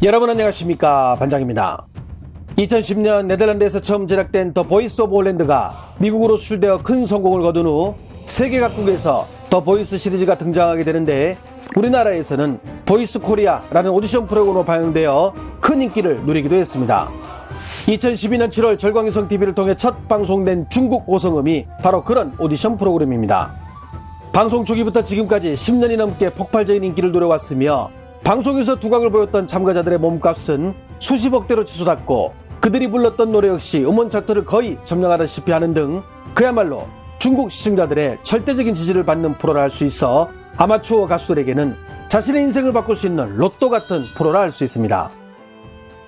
여러분 안녕하십니까, 반장입니다. 2010년 네덜란드에서 처음 제작된 더 보이스 오브 홀랜드가 미국으로 수출되어 큰 성공을 거둔 후 세계 각국에서 더 보이스 시리즈가 등장하게 되는데, 우리나라에서는 보이스 코리아라는 오디션 프로그램으로 방영되어 큰 인기를 누리기도 했습니다. 2012년 7월 절광위성 TV를 통해 첫 방송된 중국 오성음이 바로 그런 오디션 프로그램입니다. 방송 초기부터 지금까지 10년이 넘게 폭발적인 인기를 누려왔으며, 방송에서 두각을 보였던 참가자들의 몸값은 수십억대로 치솟았고, 그들이 불렀던 노래 역시 음원 차트를 거의 점령하다시피 하는 등 그야말로 중국 시청자들의 절대적인 지지를 받는 프로라 할 수 있어 아마추어 가수들에게는 자신의 인생을 바꿀 수 있는 로또 같은 프로라 할 수 있습니다.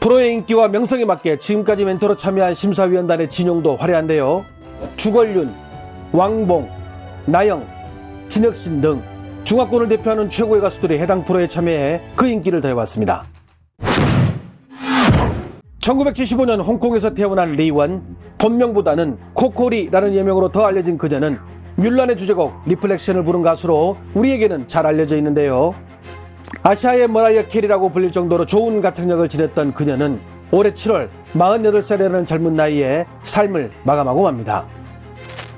프로의 인기와 명성에 맞게 지금까지 멘토로 참여한 심사위원단의 진용도 화려한데요. 주걸륜, 왕봉, 나영, 진혁신 등 중화권을 대표하는 최고의 가수들이 해당 프로에 참여해 그 인기를 더해왔습니다. 1975년 홍콩에서 태어난 리원, 본명보다는 코코리라는 예명으로 더 알려진 그녀는 뮬란의 주제곡 리플렉션을 부른 가수로 우리에게는 잘 알려져 있는데요. 아시아의 머라이어 캐리라고 불릴 정도로 좋은 가창력을 지녔던 그녀는 올해 7월 48살이라는 젊은 나이에 삶을 마감하고 맙니다.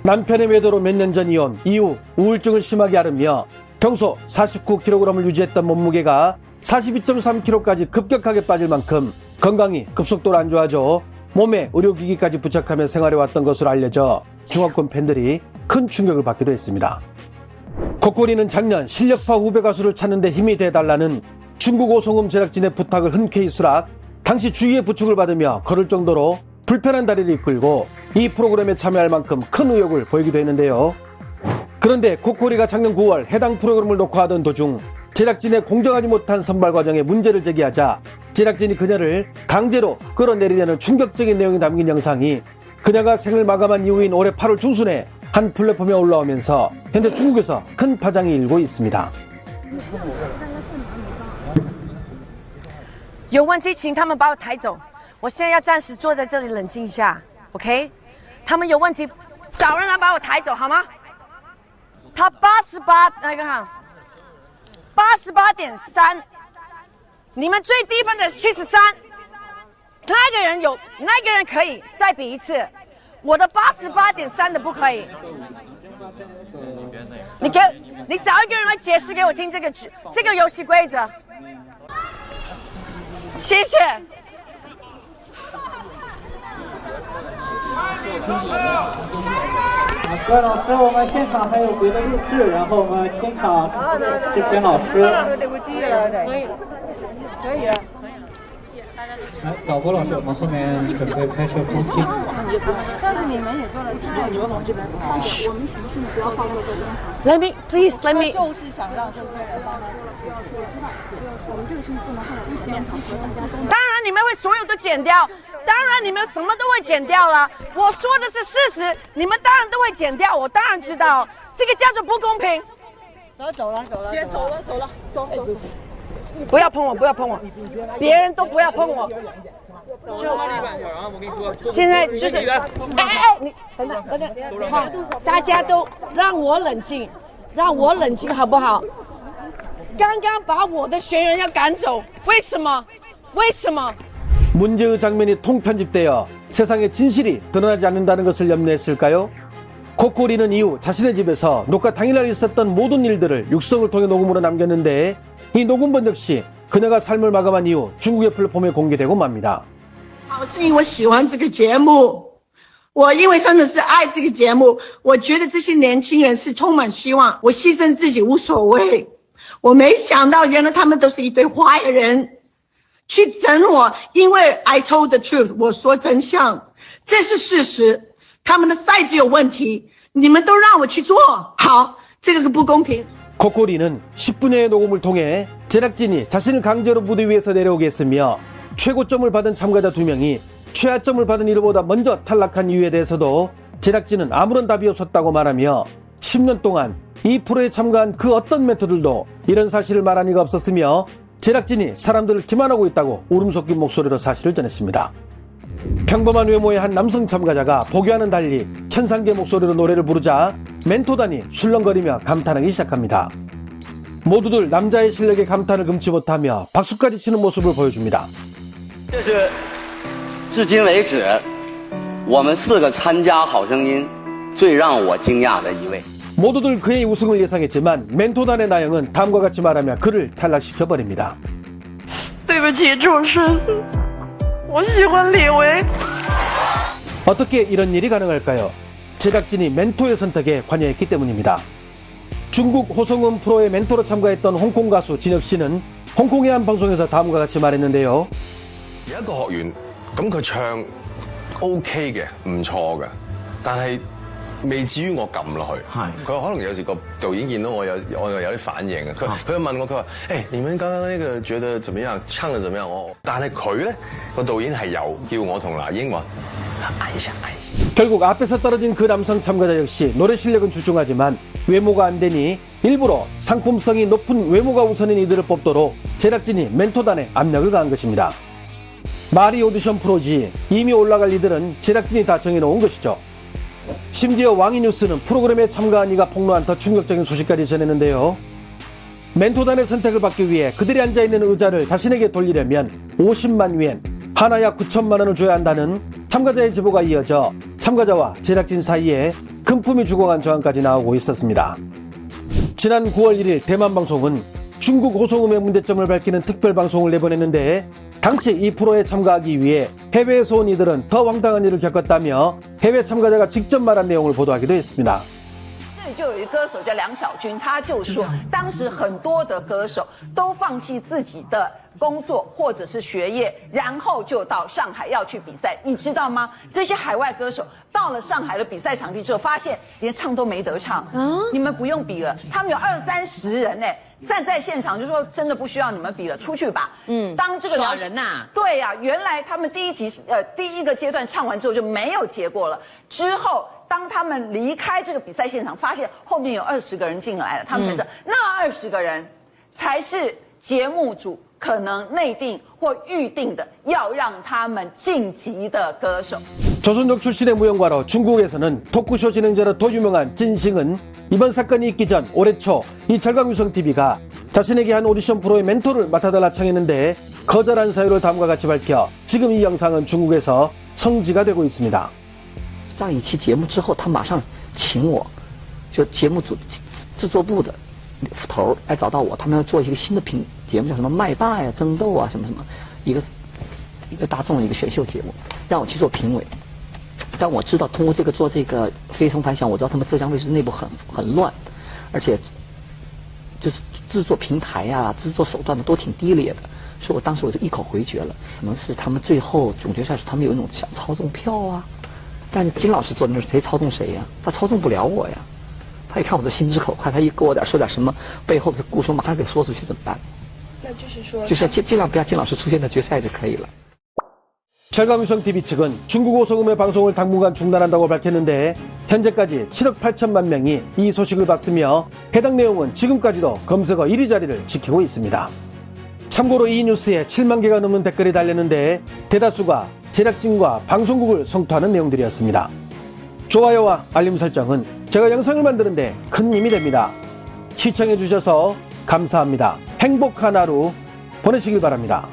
남편의 외도로 몇 년 전 이혼 이후 우울증을 심하게 앓으며 평소 49kg을 유지했던 몸무게가 42.3kg까지 급격하게 빠질 만큼 건강이 급속도로 안 좋아져 몸에 의료기기까지 부착하며 생활해왔던 것으로 알려져 중화권 팬들이 큰 충격을 받기도 했습니다. 코코리는 작년 실력파 후배 가수를 찾는 데 힘이 돼달라는 중국 오성음 제작진의 부탁을 흔쾌히 수락, 당시 주위의 부축을 받으며 걸을 정도로 불편한 다리를 이끌고 이 프로그램에 참여할 만큼 큰 의욕을 보이기도 했는데요. 그런데 코코리가 작년 9월 해당 프로그램을 녹화하던 도중 제작진의 공정하지 못한 선발 과정에 문제를 제기하자 제작진이 그녀를 강제로 끌어내리려는 충격적인 내용이 담긴 영상이 그녀가 생을 마감한 이후인 올해 8월 중순에 한 플랫폼에 올라오면서 현재 중국에서 큰 파장이 일고 있습니다. 有问题请他们把我抬走，我现在要暂时坐在这里冷静一下 ，OK？ 他们有问题，找人来把我抬走好吗？他88那个哈，88.3，你们最低分的是73，那个人可以再比一次，我的88.3的不可以。你找一个人来解释给我听这个游戏规则，谢谢。 各位老师，我们现场还有别的录制，然后我们现场这些老师，可以了。来，导播老师，我们后面准备拍摄空镜。但是你们也做了太多了，这边我们是不是不要放这个东西 ？Let me please let me。就是想让这些人帮忙。我们这个是不能放在现场和大家。当然你们会所有都剪掉，当然你们什么都会剪掉了。我说的是事实，你们当然都会剪掉，我当然知道，这个叫做不公平。走了，姐走了，走。不要碰我，不要碰我，别人都不要碰我。就现在就是，你等等，好，大家都让我冷静好不好？刚刚把我的学员要赶走，为什么？ 문제의 장면이 통편집되어 세상의 진실이 드러나지 않는다는 것을 염려했을까요? 코코리는 이후 자신의 집에서 녹화 당일날 있었던 모든 일들을 육성을 통해 녹음으로 남겼는데, 이 녹음본 역시 그녀가 삶을 마감한 이후 중국의 플랫폼에 공개되고 맙니다. 是因为我喜欢这个节目，我因为真的是爱这个节目，我觉得这些年轻人是充满希望，我牺牲自己无所谓。我没想到原来他们都是一堆坏人，去整我，因为 I told the truth， 我说真相，这是事实。他们的赛制有问题，你们都让我去做，好，这个是不公平。 코코리는 10분여의 녹음을 통해 제작진이 자신을 강제로 무대 위에서 내려오게 했으며, 최고점을 받은 참가자 2명이 최하점을 받은 이들보다 먼저 탈락한 이유에 대해서도 제작진은 아무런 답이 없었다고 말하며, 10년 동안 이 프로에 참가한 그 어떤 멘토들도 이런 사실을 말한 이가 없었으며, 제작진이 사람들을 기만하고 있다고 울음 섞인 목소리로 사실을 전했습니다. 평범한 외모의 한 남성 참가자가 보기와는 달리 천상계 목소리로 노래를 부르자 멘토단이 술렁거리며 감탄하기 시작합니다. 모두들 남자의 실력에 감탄을 금치 못하며 박수까지 치는 모습을 보여줍니다. 这是至今为止我们4个参加好声音最让我惊讶的一位。 모두들 그의 우승을 예상했지만 멘토단의 나영은 다음과 같이 말하며 그를 탈락시켜버립니다. 对不起，主持人，我喜欢李维。 어떻게 이런 일이 가능할까요? 제작진이 멘토의 선택에 관여했기 때문입니다. 중국 호성음 프로의 멘토로 참가했던 홍콩 가수 진혁 씨는 홍콩의 한 방송에서 다음과 같이 말했는데요. 有一個學員咁佢唱 OK 嘅，唔錯嘅，但係未至於我撳落去。係佢可能有時個導演見到我有啲反應嘅，佢問我佢話：誒，你們剛剛那個覺得怎麼樣？唱得怎麼樣？但係佢咧個導演係有叫我同那英話按一下。 결국 앞에서 떨어진 그 남성 참가자 역시 노래 실력은 출중하지만 외모가 안 되니 일부러 상품성이 높은 외모가 우선인 이들을 뽑도록 제작진이 멘토단에 압력을 가한 것입니다. 말이 오디션 프로지 이미 올라갈 이들은 제작진이 다 정해놓은 것이죠. 심지어 왕이뉴스는 프로그램에 참가한 이가 폭로한 더 충격적인 소식까지 전했는데요. 멘토단의 선택을 받기 위해 그들이 앉아있는 의자를 자신에게 돌리려면 50만 위엔, 하나 약 9천만 원을 줘야 한다는 참가자의 제보가 이어져 참가자와 제작진 사이에 금품이 죽어간 조항까지 나오고 있었습니다. 지난 9월 1일 대만방송은 중국 호성음의 문제점을 밝히는 특별방송을 내보냈는데 당시 이 프로에 참가하기 위해 해외에서 온 이들은 더 황당한 일을 겪었다며 해외 참가자가 직접 말한 내용을 보도하기도 했습니다. 这里就有一个歌手叫梁小军，他就说，当时很多的歌手都放弃自己的工作或者是学业，然后就到上海要去比赛，你知道吗？这些海外歌手到了上海的比赛场地之后，发现连唱都没得唱，你们不用比了，他们有20-30人呢。 站在现场就说真的不需要你们比了，出去吧。当这个耍人呐、对呀、原来他们第一个阶段唱完之后就没有结果了。之后当他们离开这个比赛现场，发现后面有20个人进来了，他们才知道、那20个人才是节目组可能内定或预定的要让他们晋级的歌手。 조선족 출신의 무용가로 중국에서는 토크쇼 진행자로 더 유명한 진싱은 이번 사건이 있기 전 올해 초 이 절강유성TV가 자신에게 한 오디션 프로의 멘토를 맡아달라 청했는데 거절한 사유를 다음과 같이 밝혀 지금 이 영상은 중국에서 성지가 되고 있습니다. 上一期节目之后，他马上请我，就节目组制作部的头来找到我，他们要做一个新的节目，叫什么麦霸呀、争斗啊，什么什么，一个大众的一个选秀节目，让我去做评委。但我知道通过做这个非同凡响，我知道他们浙江卫视内部很乱，而且就是制作平台呀、制作手段都挺低劣的，所以当时我就一口回绝了。可能是他们最后总决赛时他们有一种想操纵票啊，但是金老师坐那儿，谁操纵谁呀？他操纵不了我呀。他一看我这心直口快，他一跟我说点什么背后的故事，马上给说出去怎么办？那就是说，就是尽量不要金老师出现在决赛就可以了。 절강유성TV 측은 중국 호성음의 방송을 당분간 중단한다고 밝혔는데 현재까지 7억 8천만 명이 이 소식을 봤으며 해당 내용은 지금까지도 검색어 1위 자리를 지키고 있습니다. 참고로 이 뉴스에 7만 개가 넘는 댓글이 달렸는데 대다수가 제작진과 방송국을 성토하는 내용들이었습니다. 좋아요와 알림 설정은 제가 영상을 만드는데 큰 힘이 됩니다. 시청해주셔서 감사합니다. 행복한 하루 보내시길 바랍니다.